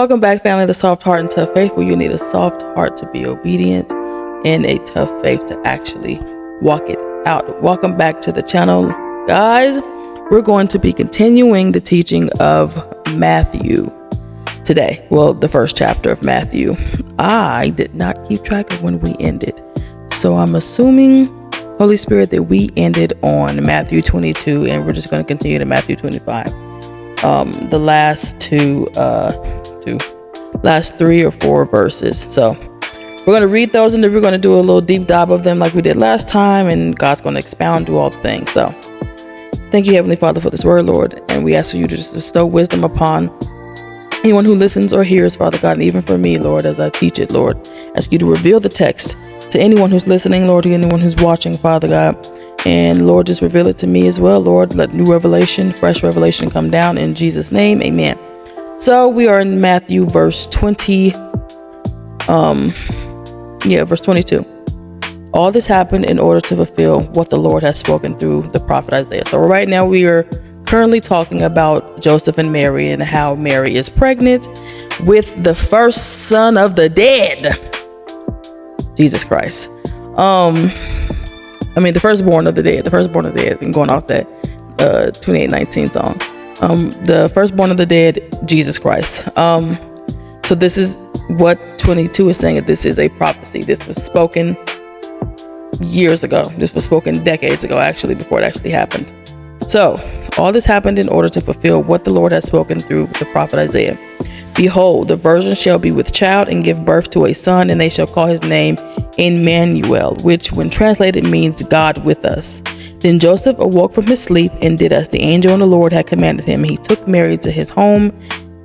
Welcome back, family. The soft heart and tough faith, where you need a soft heart to be obedient and a tough faith to actually walk it out. Welcome back to the channel, guys. We're going to be continuing the teaching of Matthew today. Well, the first chapter of Matthew. I did not keep track of when we ended, so I'm assuming, Holy Spirit, that we ended on Matthew 22, and we're just going to continue to Matthew 25. The last 3 or 4 verses. So we're going to read those, and then we're going to do a little deep dive of them like we did last time, and God's going to expound, do all the things. So thank you, Heavenly Father, for this word, Lord, and we ask for you to just bestow wisdom upon anyone who listens or hears, Father God, and even for me, Lord, as I teach it, Lord. Ask you to reveal the text to anyone who's listening, Lord, to anyone who's watching, Father God. And Lord, just reveal it to me as well, Lord. Let new revelation, fresh revelation come down in Jesus' name. Amen. So we are in Matthew verse 22. All this happened in order to fulfill what the Lord has spoken through the prophet Isaiah. So right now we are currently talking about Joseph and Mary and how Mary is pregnant with the first son of the dead, Jesus Christ. The firstborn of the dead. I'm going off that 28:19 song. The firstborn of the dead, Jesus Christ. So this is what 22 is saying, that this is a prophecy. This was spoken years ago. This was spoken decades ago, actually, before it actually happened. So all this happened in order to fulfill what the Lord has spoken through the prophet Isaiah. Behold, the virgin shall be with child and give birth to a son, and they shall call his name Immanuel, which when translated means God with us. Then Joseph awoke from his sleep and did as the angel of the Lord had commanded him. He took Mary to his home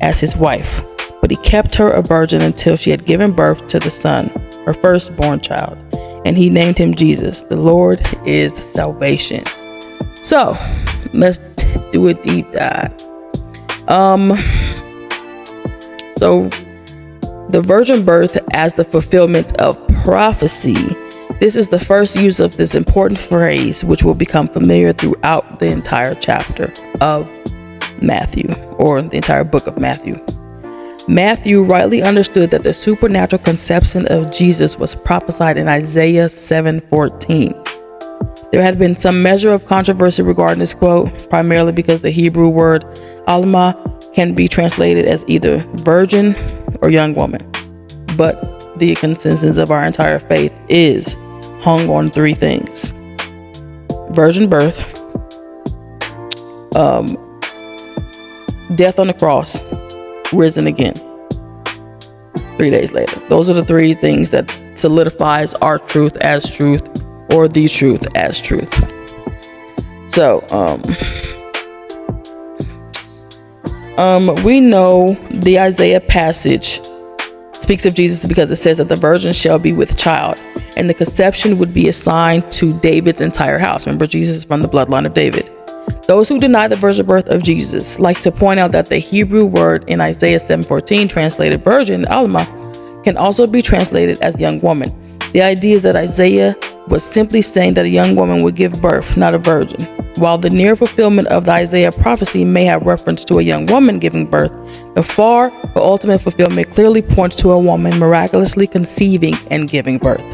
as his wife, but he kept her a virgin until she had given birth to the son, her firstborn child, and he named him Jesus. The Lord is salvation. So let's do a deep dive. So the virgin birth as the fulfillment of prophecy. This is the first use of this important phrase, which will become familiar throughout the entire chapter of Matthew, or the entire book of Matthew. Matthew rightly understood that the supernatural conception of Jesus was prophesied in Isaiah 7:14. There had been some measure of controversy regarding this quote, primarily because the Hebrew word alma can be translated as either virgin or young woman. But the consensus of our entire faith is hung on 3 things: virgin birth, death on the cross, risen again 3 days later. Those are the 3 things that solidifies our truth as truth, or the truth as truth. So we know the Isaiah passage speaks of Jesus because it says that the virgin shall be with child, and the conception would be assigned to David's entire house. Remember, Jesus is from the bloodline of David. Those who deny the virgin birth of Jesus like to point out that the Hebrew word in Isaiah 7:14, translated virgin, alma, can also be translated as young woman. The idea is that Isaiah was simply saying that a young woman would give birth, not a virgin. While the near fulfillment of the Isaiah prophecy may have reference to a young woman giving birth, the far but ultimate fulfillment clearly points to a woman miraculously conceiving and giving birth.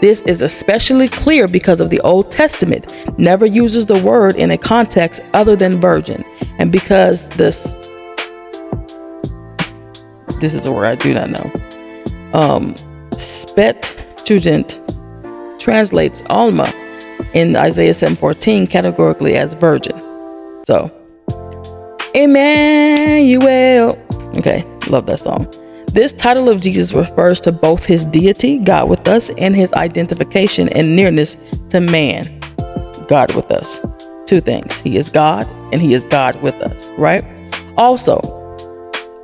This is especially clear because of the Old Testament never uses the word in a context other than virgin, and because this is a word I do not know. Septuagint translates alma in Isaiah 7:14 categorically as virgin. So, Immanuel. Okay, love that song. This title of Jesus refers to both his deity, God with us, and his identification and nearness to man, God with us. 2 things. He is God and he is God with us, right? Also,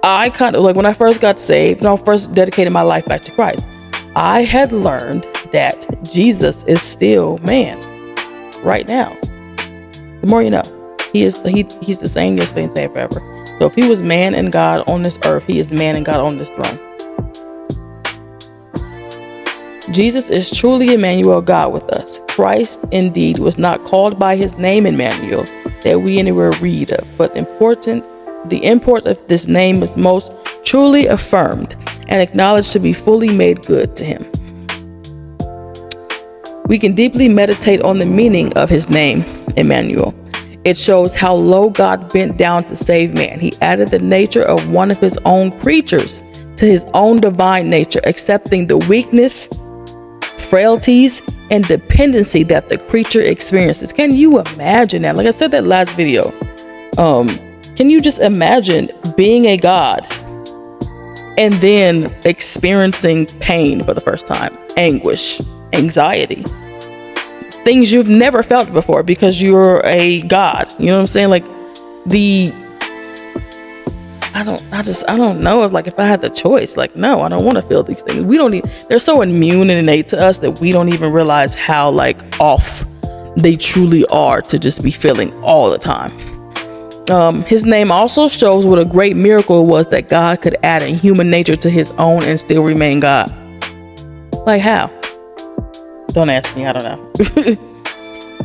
I kind of, like, when I first got saved, when I first dedicated my life back to Christ, I had learned that Jesus is still man right now. The more you know, he's the same yesterday and today forever. So if he was man and God on this earth, he is man and God on this throne. Jesus is truly Immanuel, God with us. Christ indeed was not called by his name Immanuel that we anywhere read of, but the import of this name is most truly affirmed and acknowledged to be fully made good to him. We can deeply meditate on the meaning of his name, Immanuel. It shows how low God bent down to save man. He added the nature of one of his own creatures to his own divine nature, accepting the weakness, frailties, and dependency that the creature experiences. Can you imagine that? Like I said that last video. Can you just imagine being a God and then experiencing pain for the first time, anguish, anxiety, things you've never felt before because you're a God? You know what I'm saying? Like I don't know if I had the choice. Like, no, I don't want to feel these things. They're so immune and innate to us that we don't even realize how like off they truly are to just be feeling all the time. His name also shows what a great miracle it was that God could add a human nature to his own and still remain God. Like how? Don't ask me, I don't know.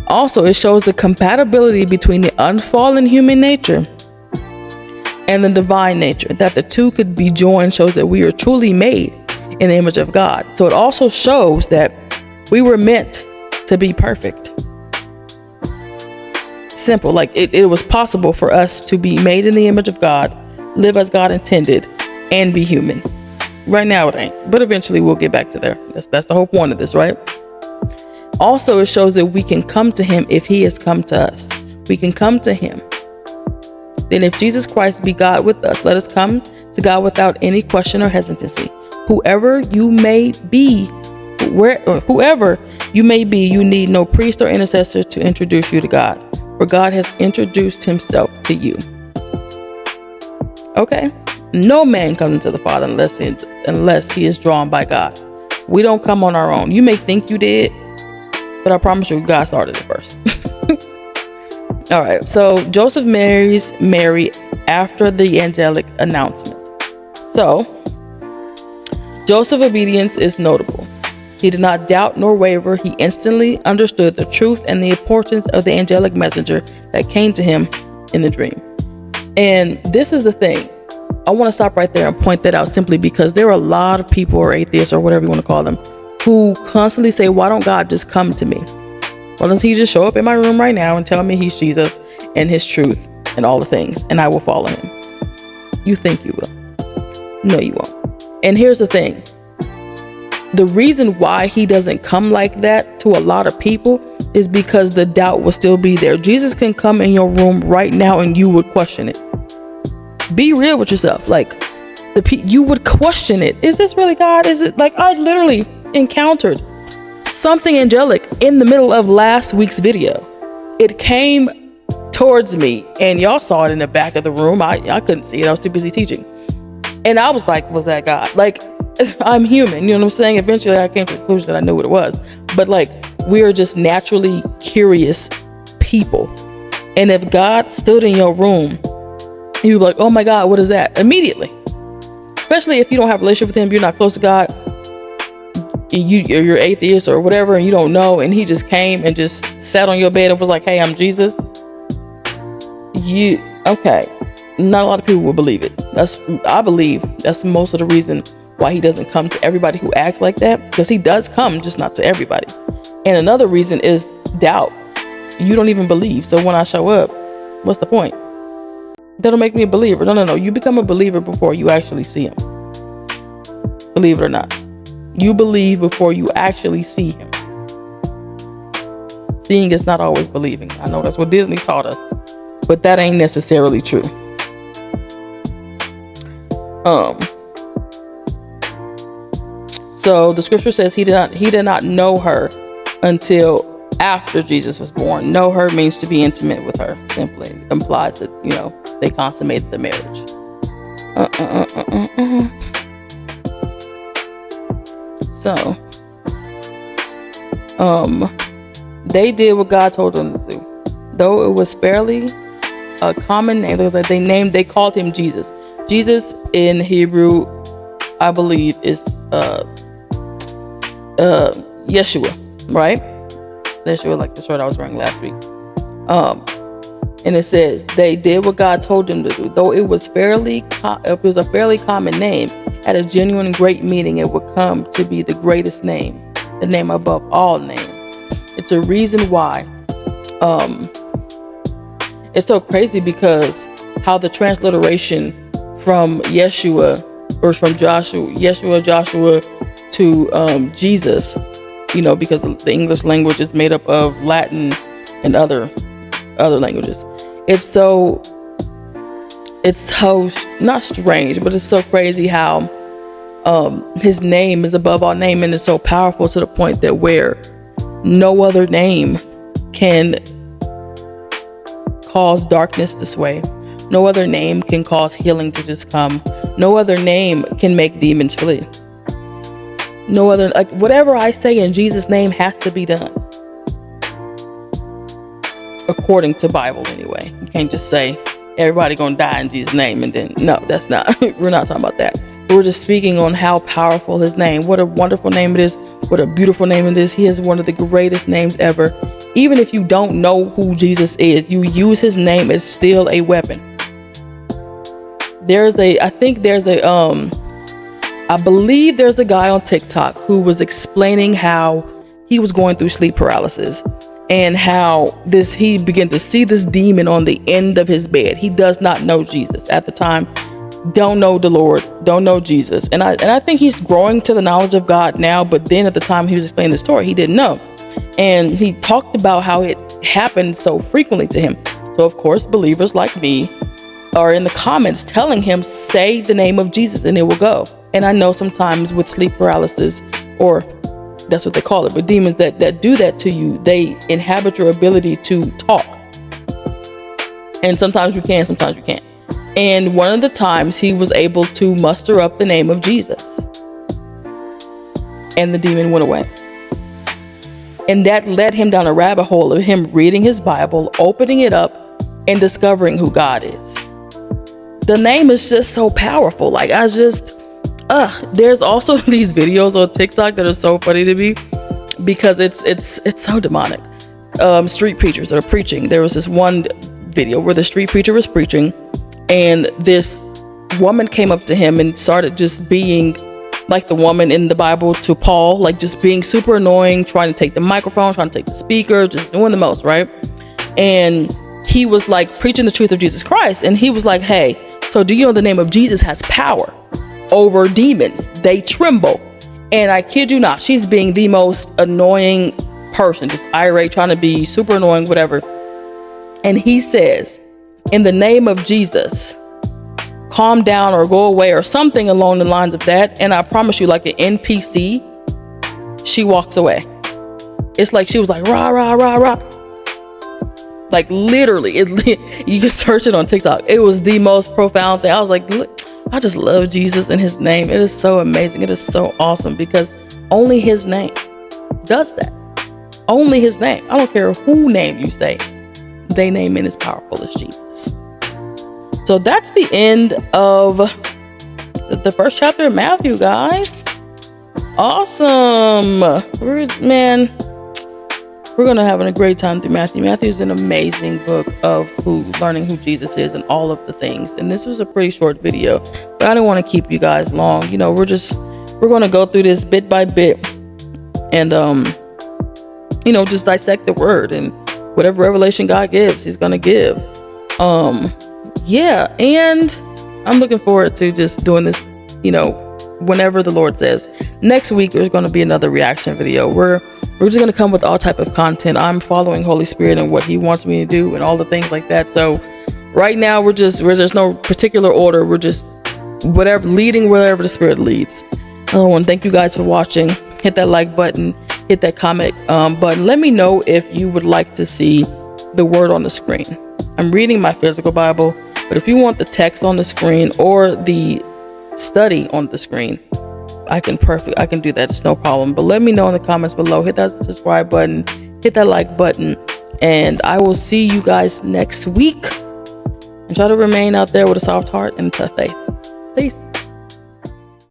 Also, it shows the compatibility between the unfallen human nature and the divine nature. That the two could be joined shows that we are truly made in the image of God. So it also shows that we were meant to be perfect. Simple. Like it was possible for us to be made in the image of God, live as God intended, and be human. Right now it ain't, but eventually we'll get back to there. That's the whole point of this, right? Also, it shows that we can come to him if he has come to us. We can come to him. Then if Jesus Christ be God with us, let us come to God without any question or hesitancy. Whoever you may be, you need no priest or intercessor to introduce you to God, for God has introduced himself to you. Okay? No man comes to the Father unless he is drawn by God. We don't come on our own. You may think you did, but I promise you, God started it first. All right, so Joseph marries Mary after the angelic announcement. So, Joseph's obedience is notable. He did not doubt nor waver. He instantly understood the truth and the importance of the angelic messenger that came to him in the dream. And this is the thing. I want to stop right there and point that out simply because there are a lot of people, or atheists or whatever you want to call them, who constantly say, why don't God just come to me? Why doesn't he just show up in my room right now and tell me he's Jesus and his truth and all the things, and I will follow him? You think you will. No, you won't. And here's the thing. The reason why he doesn't come like that to a lot of people is because the doubt will still be there. Jesus can come in your room right now and you would question it. Be real with yourself. Like, you would question it. Is this really God? Is it? Like, I literally encountered something angelic in the middle of last week's video. It came towards me and y'all saw it in the back of the room. I couldn't see it. I was too busy teaching. And I was like, was that God? Like, I'm human. You know what I'm saying? Eventually I came to the conclusion that I knew what it was. But like, we are just naturally curious people. And if God stood in your room, you'd be like, oh my God, what is that? Immediately. Especially if you don't have a relationship with him, you're not close to God, you're atheist or whatever, and you don't know, and he just came and just sat on your bed and was like, hey, I'm Jesus. Okay. Not a lot of people will believe it. I believe that's most of the reason why he doesn't come to everybody who acts like that, because he does come, just not to everybody. And another reason is doubt. You don't even believe. So when I show up, what's the point? That'll make me a believer. No. You become a believer before you actually see him. Believe it or not. You believe before you actually see him. Seeing is not always believing. I know that's what Disney taught us, but that ain't necessarily true. So the scripture says he did not know her until after Jesus was born. Know her means to be intimate with her. Simply implies that, they consummated the marriage. So, they did what God told them to do. Though it was fairly a common name, they called him Jesus. Jesus in Hebrew, I believe, is Yeshua, right? Yeshua, like the shirt I was wearing last week. And it says they did what God told them to do. Though it was a fairly common name, at a genuine great meaning, it would come to be the greatest name, the name above all names. It's a reason why. It's so crazy because how the transliteration from Joshua to Jesus, because the English language is made up of Latin and other languages. It's so not strange, but it's so crazy how his name is above all name, and it's so powerful to the point that where no other name can cause darkness to sway. No other name can cause healing to just come. No other name can make demons flee. No other, whatever I say in Jesus' name has to be done. According to Bible anyway. You can't just say everybody gonna die in Jesus' name and then, no, that's not, we're not talking about that. We're just speaking on how powerful his name, what a wonderful name it is, what a beautiful name it is. He is one of the greatest names ever. Even if you don't know who Jesus is, you use his name, it's still a weapon. I believe there's a guy on TikTok who was explaining how he was going through sleep paralysis and how he began to see this demon on the end of his bed. He does not know Jesus at the time, don't know the Lord, don't know Jesus. And I think he's growing to the knowledge of God now, but then at the time he was explaining the story, he didn't know. And he talked about how it happened so frequently to him. So of course, believers like me are in the comments telling him, say the name of Jesus and it will go. And I know sometimes with sleep paralysis, or that's what they call it, but demons that do that to you, they inhabit your ability to talk. And sometimes you can, sometimes you can't. And one of the times he was able to muster up the name of Jesus. And the demon went away. And that led him down a rabbit hole of him reading his Bible, opening it up, and discovering who God is. The name is just so powerful. There's also these videos on TikTok that are so funny to me because it's so demonic. Street preachers that are preaching. There was this one video where the street preacher was preaching, and this woman came up to him and started just being like the woman in the Bible to Paul, like just being super annoying, trying to take the microphone, trying to take the speaker, just doing the most, right? And he was like preaching the truth of Jesus Christ. And he was like, hey, so do you know the name of Jesus has power over demons? They tremble. And I kid you not, she's being the most annoying person, just irate, trying to be super annoying, whatever. And he says, in the name of Jesus, calm down or go away or something along the lines of that. And I promise you, like an NPC, she walks away. It's like she was like, rah, rah, rah, rah. Like literally, you can search it on TikTok. It was the most profound thing. I was like, look, I just love Jesus and his name. It is so amazing. It is so awesome because only his name does that. Only his name. I don't care who name you say. They name it as powerful as Jesus. So that's the end of the first chapter of Matthew, guys. Awesome. We're going to have a great time through Matthew. Matthew is an amazing book of learning who Jesus is and all of the things. And this was a pretty short video, but I didn't want to keep you guys long. We're going to go through this bit by bit and, just dissect the word, and whatever revelation God gives, he's going to give. Yeah, and I'm looking forward to just doing this, whenever the Lord says. Next week, there's going to be another reaction video. We're just going to come with all type of content. I'm following Holy Spirit and what he wants me to do and all the things like that. So right now, there's no particular order. We're just leading wherever the Spirit leads. I want to thank you guys for watching. Hit that like button, hit that comment button. Let me know if you would like to see the word on the screen. I'm reading my physical Bible, but if you want the text on the screen or the study on the screen, I can do that. It's no problem. But let me know in the comments below. Hit that subscribe button, hit that like button, and I will see you guys next week. And try to remain out there with a soft heart and tough faith. Peace.